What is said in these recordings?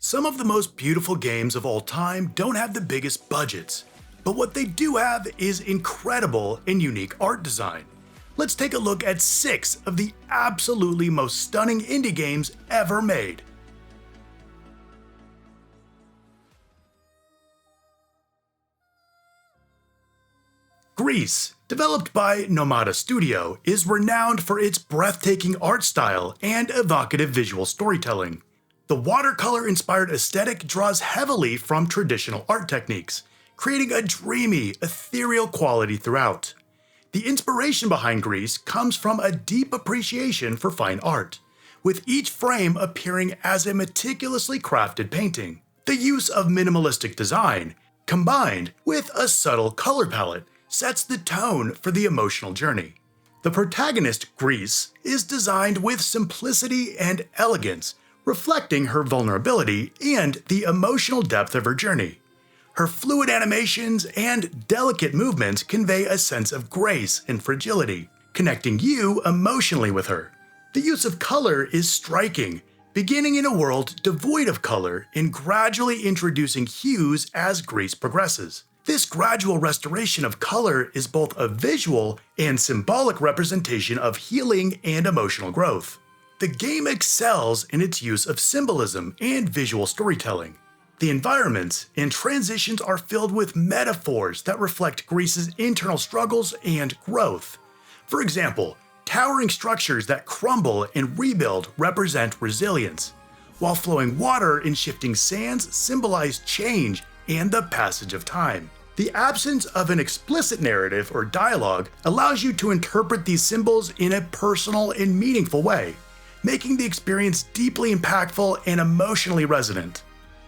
Some of the most beautiful games of all time don't have the biggest budgets, but what they do have is incredible and unique art design. Let's take a look at 6 of the absolutely most stunning indie games ever made. Gris, developed by Nomada Studio, is renowned for its breathtaking art style and evocative visual storytelling. The watercolor-inspired aesthetic draws heavily from traditional art techniques, creating a dreamy, ethereal quality throughout. The inspiration behind Gris comes from a deep appreciation for fine art, with each frame appearing as a meticulously crafted painting. The use of minimalistic design, combined with a subtle color palette, sets the tone for the emotional journey. The protagonist, Gris, is designed with simplicity and elegance, reflecting her vulnerability and the emotional depth of her journey. Her fluid animations and delicate movements convey a sense of grace and fragility, connecting you emotionally with her. The use of color is striking, beginning in a world devoid of color and gradually introducing hues as Gris progresses. This gradual restoration of color is both a visual and symbolic representation of healing and emotional growth. The game excels in its use of symbolism and visual storytelling. The environments and transitions are filled with metaphors that reflect Gris's internal struggles and growth. For example, towering structures that crumble and rebuild represent resilience, while flowing water and shifting sands symbolize change and the passage of time. The absence of an explicit narrative or dialogue allows you to interpret these symbols in a personal and meaningful way, making the experience deeply impactful and emotionally resonant.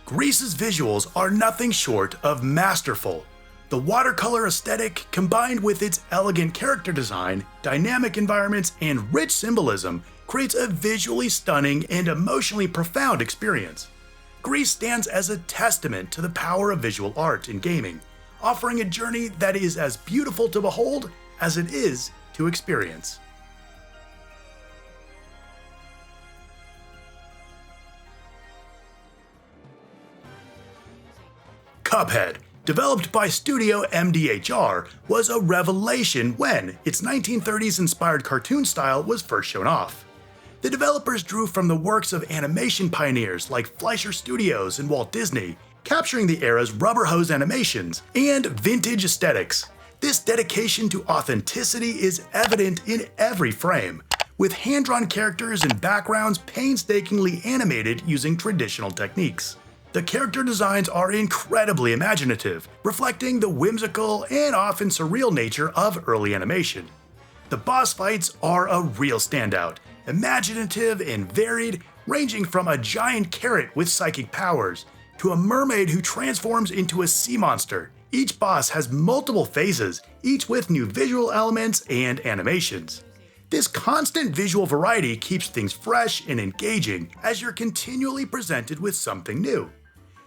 Gris's visuals are nothing short of masterful. The watercolor aesthetic, combined with its elegant character design, dynamic environments, and rich symbolism, creates a visually stunning and emotionally profound experience. Gris stands as a testament to the power of visual art in gaming, offering a journey that is as beautiful to behold as it is to experience. Cuphead, developed by Studio MDHR, was a revelation when its 1930s-inspired cartoon style was first shown off. The developers drew from the works of animation pioneers like Fleischer Studios and Walt Disney, capturing the era's rubber hose animations and vintage aesthetics. This dedication to authenticity is evident in every frame, with hand-drawn characters and backgrounds painstakingly animated using traditional techniques. The character designs are incredibly imaginative, reflecting the whimsical and often surreal nature of early animation. The boss fights are a real standout, imaginative and varied, ranging from a giant carrot with psychic powers to a mermaid who transforms into a sea monster. Each boss has multiple phases, each with new visual elements and animations. This constant visual variety keeps things fresh and engaging as you're continually presented with something new.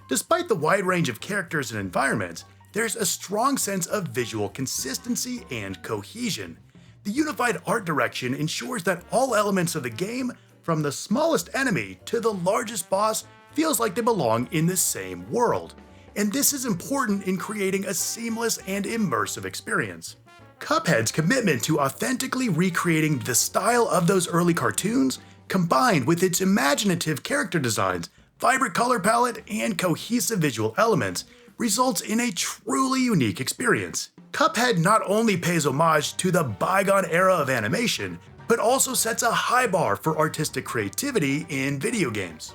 Despite the wide range of characters and environments, there's a strong sense of visual consistency and cohesion. The unified art direction ensures that all elements of the game, from the smallest enemy to the largest boss, feels like they belong in the same world. And this is important in creating a seamless and immersive experience. Cuphead's commitment to authentically recreating the style of those early cartoons, combined with its imaginative character designs, vibrant color palette, and cohesive visual elements, results in a truly unique experience. Cuphead not only pays homage to the bygone era of animation, but also sets a high bar for artistic creativity in video games.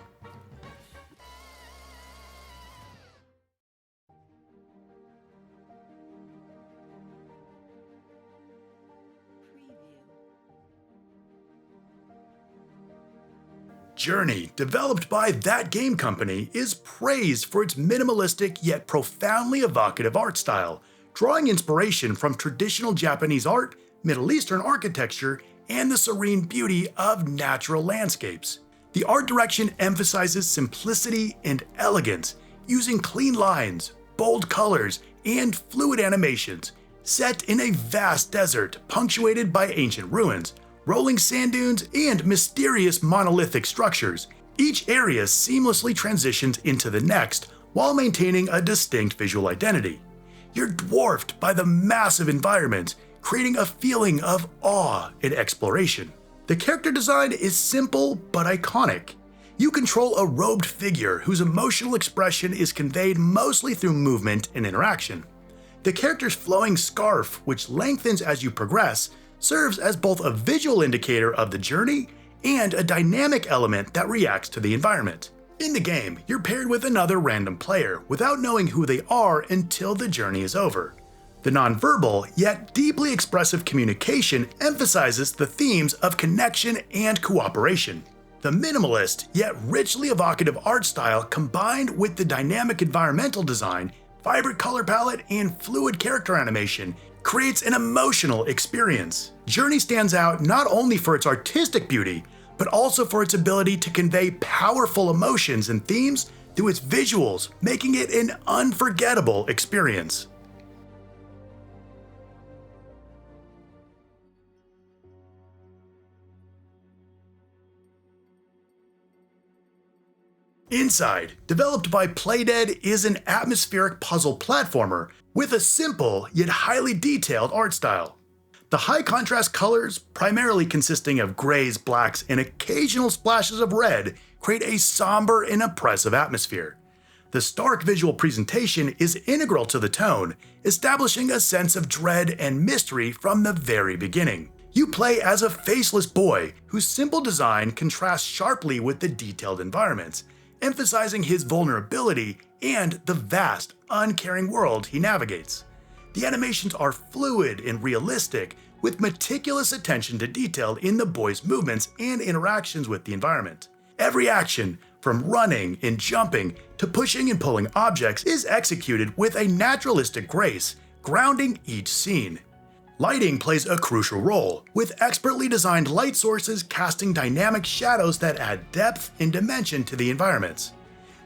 Journey, developed by That Game Company, is praised for its minimalistic yet profoundly evocative art style, drawing inspiration from traditional Japanese art, Middle Eastern architecture, and the serene beauty of natural landscapes. The art direction emphasizes simplicity and elegance, using clean lines, bold colors, and fluid animations. Set in a vast desert punctuated by ancient ruins, rolling sand dunes, and mysterious monolithic structures, Each area seamlessly transitions into the next while maintaining a distinct visual identity. You're dwarfed by the massive environment, creating a feeling of awe and exploration. The character design is simple but iconic. You control a robed figure whose emotional expression is conveyed mostly through movement and interaction. The character's flowing scarf, which lengthens as you progress, serves as both a visual indicator of the journey and a dynamic element that reacts to the environment. In the game, you're paired with another random player without knowing who they are until the journey is over. The nonverbal yet deeply expressive communication emphasizes the themes of connection and cooperation. The minimalist yet richly evocative art style combined with the dynamic environmental design, vibrant color palette, and fluid character animation creates an emotional experience. Journey stands out not only for its artistic beauty, but also for its ability to convey powerful emotions and themes through its visuals, making it an unforgettable experience. Inside, developed by Playdead, is an atmospheric puzzle platformer with a simple yet highly detailed art style. The high contrast colors, primarily consisting of grays, blacks, and occasional splashes of red, create a somber and oppressive atmosphere. The stark visual presentation is integral to the tone, establishing a sense of dread and mystery from the very beginning. You play as a faceless boy whose simple design contrasts sharply with the detailed environments, emphasizing his vulnerability and the vast, uncaring world he navigates. The animations are fluid and realistic, with meticulous attention to detail in the boy's movements and interactions with the environment. Every action, from running and jumping to pushing and pulling objects, is executed with a naturalistic grace, grounding each scene. Lighting plays a crucial role, with expertly designed light sources casting dynamic shadows that add depth and dimension to the environments.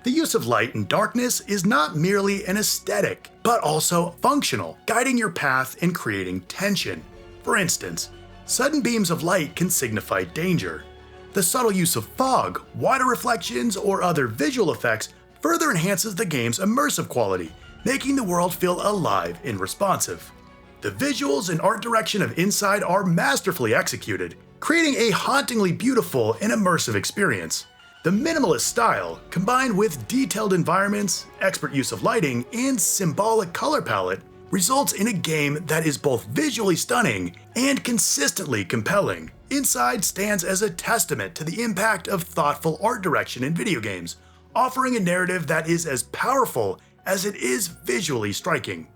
The use of light and darkness is not merely an aesthetic, but also functional, guiding your path and creating tension. For instance, sudden beams of light can signify danger. The subtle use of fog, water reflections, or other visual effects further enhances the game's immersive quality, making the world feel alive and responsive. The visuals and art direction of Inside are masterfully executed, creating a hauntingly beautiful and immersive experience. The minimalist style, combined with detailed environments, expert use of lighting, and symbolic color palette, results in a game that is both visually stunning and consistently compelling. Inside stands as a testament to the impact of thoughtful art direction in video games, offering a narrative that is as powerful as it is visually striking.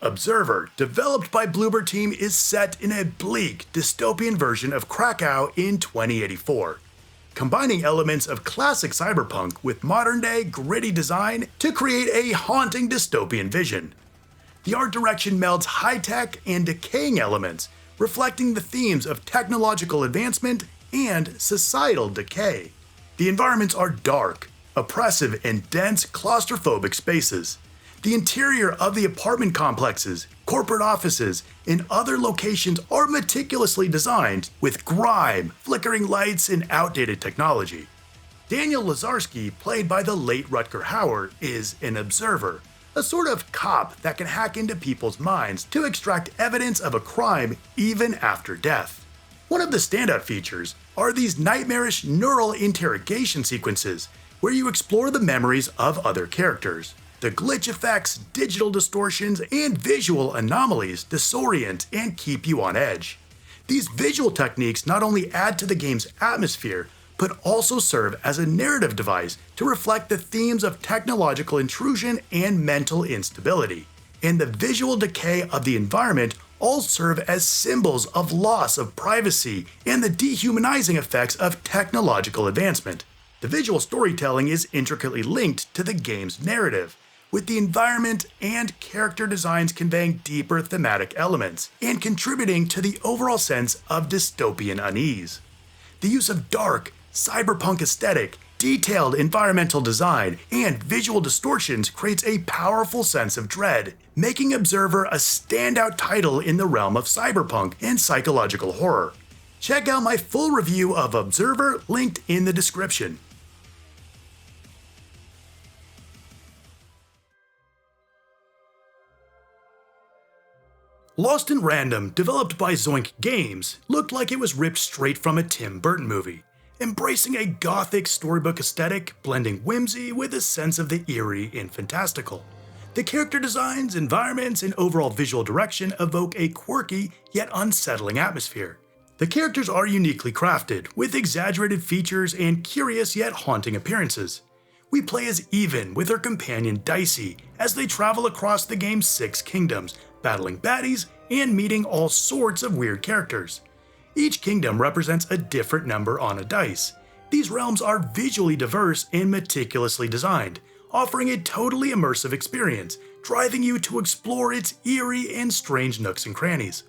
Observer, developed by Bloober Team, is set in a bleak, dystopian version of Krakow in 2084, combining elements of classic cyberpunk with modern-day, gritty design to create a haunting dystopian vision. The art direction melds high-tech and decaying elements, reflecting the themes of technological advancement and societal decay. The environments are dark, oppressive, and dense claustrophobic spaces. The interior of the apartment complexes, corporate offices, and other locations are meticulously designed with grime, flickering lights, and outdated technology. Daniel Lazarski, played by the late Rutger Hauer, is an observer, a sort of cop that can hack into people's minds to extract evidence of a crime even after death. One of the standout features are these nightmarish neural interrogation sequences where you explore the memories of other characters. The glitch effects, digital distortions, and visual anomalies disorient and keep you on edge. These visual techniques not only add to the game's atmosphere, but also serve as a narrative device to reflect the themes of technological intrusion and mental instability. And the visual decay of the environment all serve as symbols of loss of privacy and the dehumanizing effects of technological advancement. The visual storytelling is intricately linked to the game's narrative, with the environment and character designs conveying deeper thematic elements and contributing to the overall sense of dystopian unease. The use of dark, cyberpunk aesthetic Detailed environmental design and visual distortions creates a powerful sense of dread, making Observer a standout title in the realm of cyberpunk and psychological horror. Check out my full review of Observer linked in the description. Lost in Random, developed by Zoink Games, looked like it was ripped straight from a Tim Burton movie, embracing a gothic storybook aesthetic, blending whimsy with a sense of the eerie and fantastical. The character designs, environments, and overall visual direction evoke a quirky yet unsettling atmosphere. The characters are uniquely crafted, with exaggerated features and curious yet haunting appearances. We play as Even with her companion Dicey as they travel across the game's 6 kingdoms, battling baddies and meeting all sorts of weird characters. Each kingdom represents a different number on a dice. These realms are visually diverse and meticulously designed, offering a totally immersive experience, driving you to explore its eerie and strange nooks and crannies.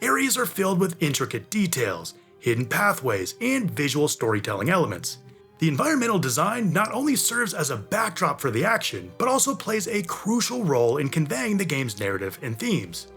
Areas are filled with intricate details, hidden pathways, and visual storytelling elements. The environmental design not only serves as a backdrop for the action, but also plays a crucial role in conveying the game's narrative and themes.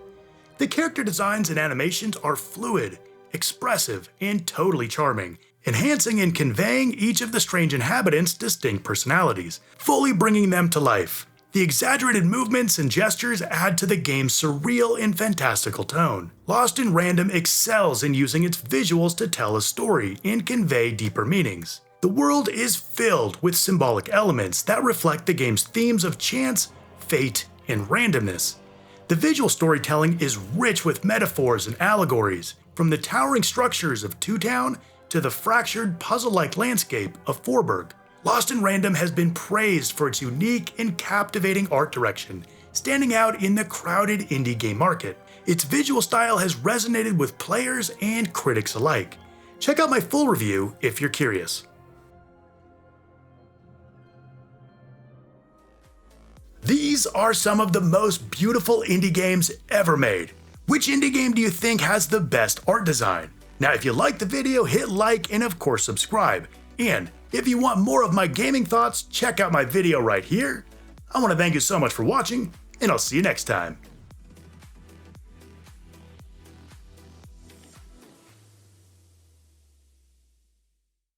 The character designs and animations are fluid, expressive, and totally charming, enhancing and conveying each of the strange inhabitants' distinct personalities, fully bringing them to life. The exaggerated movements and gestures add to the game's surreal and fantastical tone. Lost in Random excels in using its visuals to tell a story and convey deeper meanings. The world is filled with symbolic elements that reflect the game's themes of chance, fate, and randomness. The visual storytelling is rich with metaphors and allegories, from the towering structures of Two Town to the fractured, puzzle-like landscape of Forburg. Lost in Random has been praised for its unique and captivating art direction, standing out in the crowded indie game market. Its visual style has resonated with players and critics alike. Check out my full review if you're curious. These are some of the most beautiful indie games ever made. Which indie game do you think has the best art design? Now, if you liked the video, hit like and of course subscribe. And if you want more of my gaming thoughts, check out my video right here. I want to thank you so much for watching, and I'll see you next time.